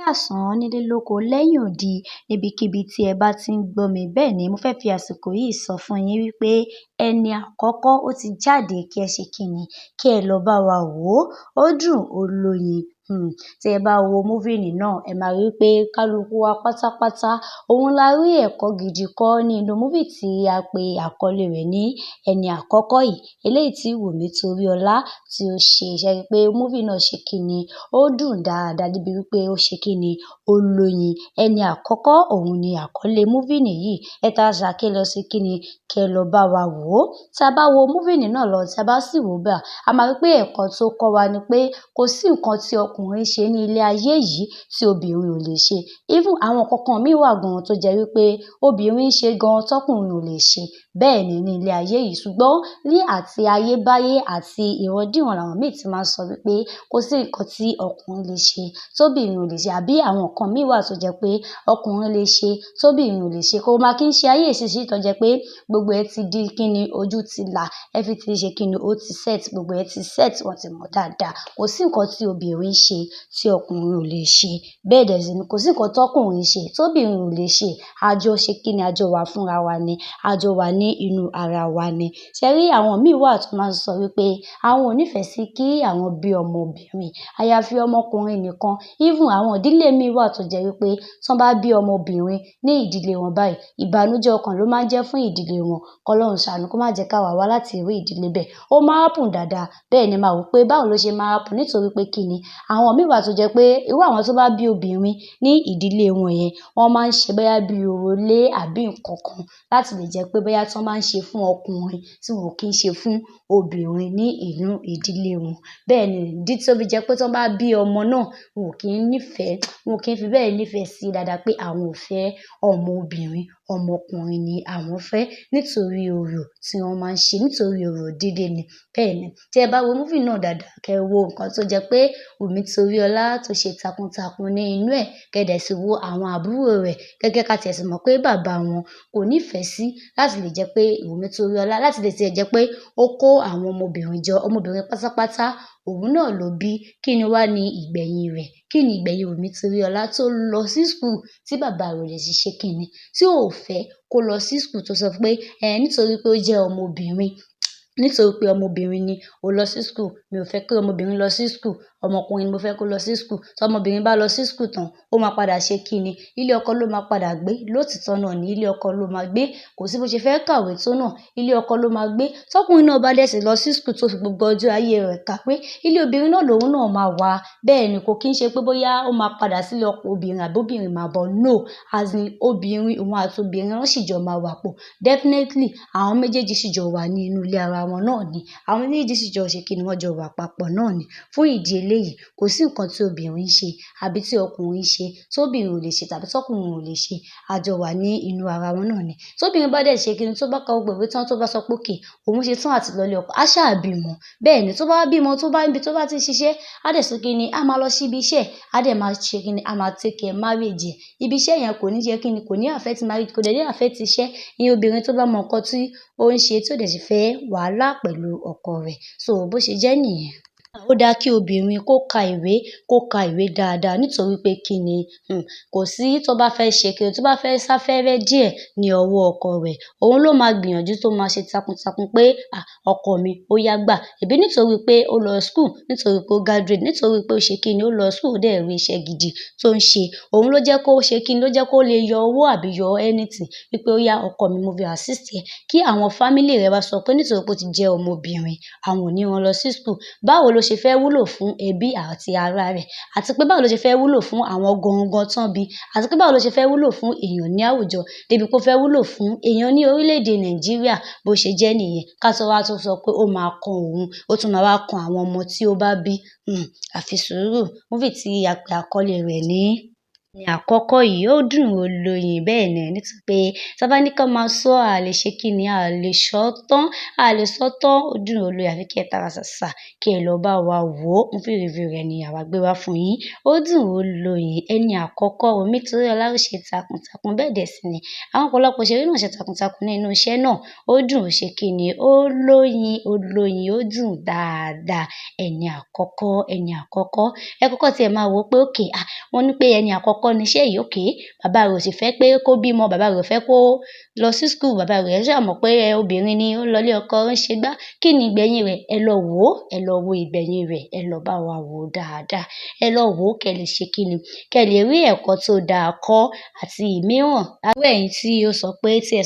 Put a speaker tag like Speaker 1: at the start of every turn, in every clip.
Speaker 1: káàsán nílé lóko lẹ́yìn odi níbikíbi tí ẹ bá ti ń gbọ́ mi. Bẹ́ẹ̀ ni mo fẹ́ fi àsìkò yìí sọ fún yín wípé ẹni àkọ́kọ́ ó ti jáde kí ẹ ṣe kíni, kí ẹ lọ bá wa wò ó. Ó dùn ó lóyin. Tí ẹ bá wo múfìnì náà, ẹ máa rí wípé kálukú wa pátápátá òun la rí ẹ̀kọ́ gidi kọ́ nínú múfì tí a pe àkọlé rẹ̀ ní ẹni àkọ́kọ́ yìí. Eléyìí tí Wùmí Toríọlá tí ó ṣe. Ṣé ẹ rí pé múfì náà ṣe kíni, ó dùn dáadáa débi wípé ó ṣe kíni, ó lóyin. Ẹni àkọ́kọ́ òun ni àkọlé múfìnì yìí. Ẹ tara ṣàṣà kí ẹ lọ ṣe kíni, kí ẹ lọ bá wa wò ó. Tí a bá wo múfìnì náà lọ, tí a bá sì wò ó bá, a máa rí pé ẹ̀kọ́ tó kọ́ wa ni pé kò sí nǹkan tí ọkùnrin ṣe ní ilé ayé yìí tí obìnrin ò lè ṣe. Even àwọn nǹkan kan míì wà gan tó jẹ́ wípé obìnrin ń ṣe gan tọ́kùnrin ò lè ṣe. Bẹ́ẹ̀ ni ní ilé ayé yìí. Ṣùgbọ́n ní àti ayébáyé àti ìrandíran làwọn míì ti máa ń sọ wípé kò sí nǹkan tí ọkùnrin lè ṣe tóbìnrin ò lè ṣe. Àbí àwọn nǹkan míì wà tó jẹ́ pé ọkùnrin lè ṣe tóbìnrin ò lè ṣe. Kò máa kí ń ṣe ayé ìsinsìnyí tó jẹ́ pé gbogbo ẹ ti di kíni, ojú ti là, everything ti ṣe kíni, ó ti set, gbogbo ẹ ti set, wọ́n ti mọ̀ dáadáa. Kò sí nǹkan tí obìnrin ṣe tí ọkùnrin ò lè ṣe. Bẹ́ẹ̀ dẹ̀ sì ni kò sí nǹkan tọ́kùnrin ṣe tóbìnrin ò lè ṣe. A jọ ṣe kíni, a jọ wà fúnra wa ni, a jọ wà ní inú ara wa ni. Ṣé ẹ rí àwọn míì wà tó máa ń sọ wípé àwọn ò nífẹ̀ẹ́ sí kí àwọn bí ọmọbìnrin, àyàfi ọmọkùnrin nìkan. Even àwọn ìdílé míì wà tó jẹ́ wípé tí wọ́n bá bí ọmọbìnrin ní ìdílé wọn báyìí, ìbànújẹ́ ọkàn ló máa ń jẹ́ fún ìdílé wọn. K'Ọlọ́run ṣàánú kó má jẹ́ ká wá láti irú ìdílé bẹ́ẹ̀. Ó máa happen dáadáa. Bẹ́ẹ̀ ni màá wò pé báwo ló ṣe máa happen nítorí pé kíni, àwọn míì wà tó jẹ́ pé irú àwọn tó bá bí obìnrin ní ìdílé wọn yẹn, wọ́n máa ń ṣe bóyá bí òrólé àbí nǹkan kan láti lè jẹ́ pé bóyá tí wọ́n máa ń ṣe fún ọkùnrin tí wọn ò kí ń ṣe fún obìnrin ní inú ìdílé wọn. Bẹ́ẹ̀ ni ìdí tí ó fi jẹ́ pé tí wọ́n bá bí ọmọ náà, wọn ò kí ń nífẹ̀ẹ́, wọn ò kí ń fi bẹ́ẹ̀ nífẹ̀ẹ́ sí dáadáa pé àwọn ò fẹ́ ọmọ obìnrin, ọmọkùnrin ni àwọn fẹ́ nítorí orò tí wọ́n máa ń ṣe, nítorí orò dídé ni. Bẹ́ẹ̀ ni tí ẹ bá wo múfì náà dáadáa, kí ẹ wo nǹkan tó jẹ́ pé Wùmí Toríọlá tó ṣe takuntakun ní inú ẹ̀, kí ẹ dẹ̀ sì wo àwọn àbúrò rẹ̀ gẹ́gẹ́ ká tiẹ̀ sì mọ̀ pé bàbá wọn kò nífẹ̀ẹ́ sí láti lè jẹ́ pé Wùmí Toríọlá láti lè tiẹ̀ jẹ́ pé ó kó àwọn ọmọbìnrin jọ, ọmọbìnrin pátápátá òun náà ló bí. Kí ni wá ní ìgbẹ̀yìn rẹ̀? Kí ni ìgbẹ̀yìn Wùmí Toríọlá tó lọ sí school tí bàbá rẹ̀ ò lè ṣe kíni, tí ò fẹ́ kó lọ sí school tó sọ pé nítorí pé ó jẹ́ ọmọbìnrin, nítorí pé ọmọbìnrin ni ó lọ sí school, mi ò fẹ́ kí ọmọbìnrin lọ sí school, ọmọkùnrin ni mo fẹ́ kó lọ sí school. Tí ọmọbìnrin bá lọ sí school tán, ó máa padà ṣe kíni, ilé ọkọ ló máa padà gbé. Lóòtítọ́ náà ni ilé ọkọ ló máa gbé. Kò sí bó ṣe fẹ́ kàwé tó náà, ilé ọkọ ló máa gbé. Tọ́kùnrin náà bá dẹ̀ sì lọ sí school tó fi gbogbo ọjọ́ ayé rẹ̀ kà pé ilé obìnrin náà lòun náà máa wà. Bẹ́ẹ̀ ni kò kí ń ṣe pé bóyá ó máa padà sílé ọkọ obìnrin àbí obìnrin máa bọ̀. No, as in obìnrin, òun àti obìnrin wọ́n sì jọ máa wà pọ̀. Definitely àwọn méjèèjì sì jọ wà ní inú ilé ara wọn náà ni. Àwọn méjèèjì sì jọ ṣe kíni, wọ́n jọ wà papọ̀ náà ni. Fún ìdí eléyìí, kò sí nǹkan tí obìnrin ṣe àbí tí ọkùnrin ṣe tóbìnrin ò lè ṣe tàbí tọ́kùnrin ò lè ṣe. A jọ wà ní inú ara wọn náà ni. Tóbìnrin bá dẹ̀ ṣe kíni, tó bá ka gbogbo ìwé tán, tó bá sọ pé okay, òun ṣe tán àti lọ ilé ọkọ, á ṣáà bímọ. Bẹ́ẹ̀ ni tó bá bímọ, tó bá níbi tó bá ti ṣiṣẹ́, á dẹ̀ ṣe kíni, á máa lọ sí ibi iṣẹ́, á dẹ̀ máa ṣe kíni, á máa take care marriage ẹ̀. Ibi iṣẹ́ yẹn kò ní jẹ́ kíni, kò ní affect marriage, kò dẹ̀ ní affect iṣẹ́. Ìyẹn obìnrin tó bá mọ nǹkan tí ó ń ṣe tí ò dẹ̀ sì fẹ́ wàhálà pẹ̀lú ọkọ rẹ̀. So bó ṣe jẹ́ nìyẹn. Ó dáa kí obìnrin kó ka ìwé dáadáa nítorí pé kíni, kò sí tó bá fẹ́ ṣe kíni, tó bá fẹ́ sáfẹ́rẹ́ díẹ̀ ní ọwọ́ ọkọ rẹ̀, òun ló máa gbìyànjú tó máa ṣe takuntakun pé ọkọ mi ó yá gbà. Èbí nítorí pé ó lọ school, nítorí pé ó graduate, nítorí pé ó ṣe kíni, ó lọ school, ó dẹ̀ rí iṣẹ́ gidi tó ń ṣe. Òun ló jẹ́ kó ṣe kíni, ló jẹ́ kó lè yọ owó àbí yọ anything wípé ó yá ọkọ mi, mo fi assist ẹ. Kí àwọn family rẹ̀ bá sọ pé nítorí pé ó ti jẹ́ ọmọbìnrin, àwọn ò ní rán lọ sí school. Báwo ló ṣe fẹ́ wúlò fún ẹbí àti ará rẹ̀? Àti pé báwo ló ṣe fẹ́ wúlò fún àwọn gangan tán bí? Àti pé báwo ló ṣe fẹ́ wúlò fún èèyàn ní àwùjọ débi pé ó fẹ́ wúlò fún èèyàn ní orílẹ̀-èdè Nàìjíríà? Bó ṣe jẹ́ nìyẹn. Ká tó wá tún sọ pé ó máa kan òun, ó tún máa wá kan àwọn ọmọ tí ó bá bí. Àfi sùúrù. Múfì tí a pe àkọlé rẹ̀ ní Ní àkọ́kọ́ yìí ó dùn ó lóyin bẹ́ẹ̀ ni nítorí pé tá bá ní ká máa sọ a lè ṣe kí ni, a lè sọ tán, a lè sọ tán, ó dùn ó lóyin àfi kí ẹ tara ṣàṣà kí ẹ lọ bá wa wò ó. Movie review rẹ̀ ni àwa gbé wá fún yín. Ó dùn ó lóyin. Ẹni àkọ́kọ́ Omitoríọlá ó ṣe takuntakun bẹ́ẹ̀ dẹ̀ sì ni àwọn ọ̀pọ̀lọpọ̀ òṣèré náà ṣe takuntakun nínú iṣẹ́ náà. Ó dùn ó ṣe kí ni, ó lóyin, ó dùn dáadáa. Ẹni àkọ́kọ́, ẹni àkọ́kọ́. Ẹ kọ́kọ́ tí ẹ máa wò ó pé okay, wọ́n ní pé ẹni àkọ́kọ́ ni iṣẹ́ yìí okay. Bàbá rẹ̀ ò sì fẹ́ pé kó bímọ, bàbá rẹ̀ ò fẹ́ kó lọ sí school, bàbá rẹ̀ ṣà mọ̀ pé obìnrin ni ó ń lọ ilé ọkọ, ó ń ṣe gbá. Kí ni ìgbẹ̀yìn rẹ̀? Ẹ lọ wò ó, ẹ lọ wo ìgbẹ̀yìn rẹ̀, ẹ lọ bá wa wò ó dáadáa. Ẹ lọ wò ó kẹ́ lè ṣe kí ni, kẹ́ lè rí ẹ̀kọ́ tó dáa kọ́ àti ìmíràn. Irú ẹ̀yin tí ẹ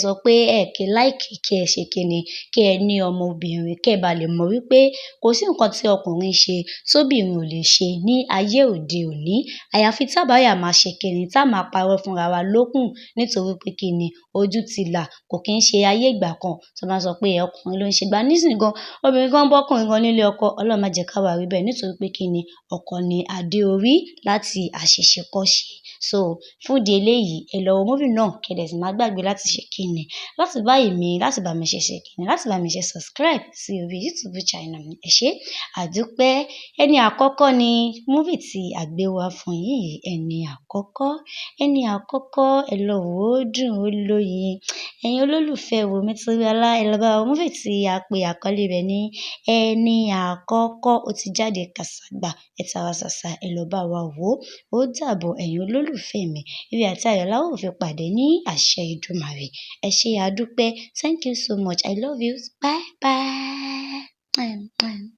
Speaker 1: sọ pé ẹ kì í like kí ẹ ṣe kí ni, kí ẹ ní ọmọbìnrin, kí ẹ bá lè mọ̀ wípé kò sí nǹkan tí ọkùnrin ṣe tóbìnrin ò lè ṣe ní ayé òde òní. Àyàfi tá bá yà máa ṣe kí ni, tá máa parọ́ fúnra wa lókù nítorí pé kí ni ojú ti là. Kò kí ń ṣe ayé ìgbà kan tí wọ́n máa sọ pé ọkùnrin ló ń ṣe gbá. Nísìnyí gan, obìnrin gan bọ́kùnrin gan nílé ọkọ. Ọlọ́run má jẹ́ ká wá rí bẹ́ẹ̀ nítorí pé kí ni ọkọ ni adé orí láti àṣẹ̀ṣẹ̀kọ́ṣe. So fún ìdí eléyìí, ẹ lọ wo movie náà kí ẹ dẹ̀ sì má gbàgbé láti ṣe kí ni, láti bá mi ṣe kí ni, láti bá mi ṣe subscribe sí orí YouTube channel mi. Ẹ ṣé, àdúpẹ́. Ẹni àkọ́kọ́ ni movie tí a gbé wá fún yín yìí. Ẹni àkọ́kọ́, ẹni àkọ́kọ́. Ẹ lọ wò ó, dùn ó lóyin. Ẹ̀yin olólùfẹ́ Omitoríọlá, ẹ lọ bá wa wo movie tí a pè àkọlé rẹ̀ ní Ẹni Àkọ́kọ́. Ó ti jáde kàṣàgbà. Ẹ tara ṣàṣà, ẹ lọ bá wa wò ó. Ó dàbọ̀ ẹ̀yin olólùfẹ́ mi. Ire àti ayọ̀ la ó fi pàdé ní àṣẹ Èdùmàrè. Ẹ ṣé, àdúpẹ́. Thank you so much. I love you. Bye bye.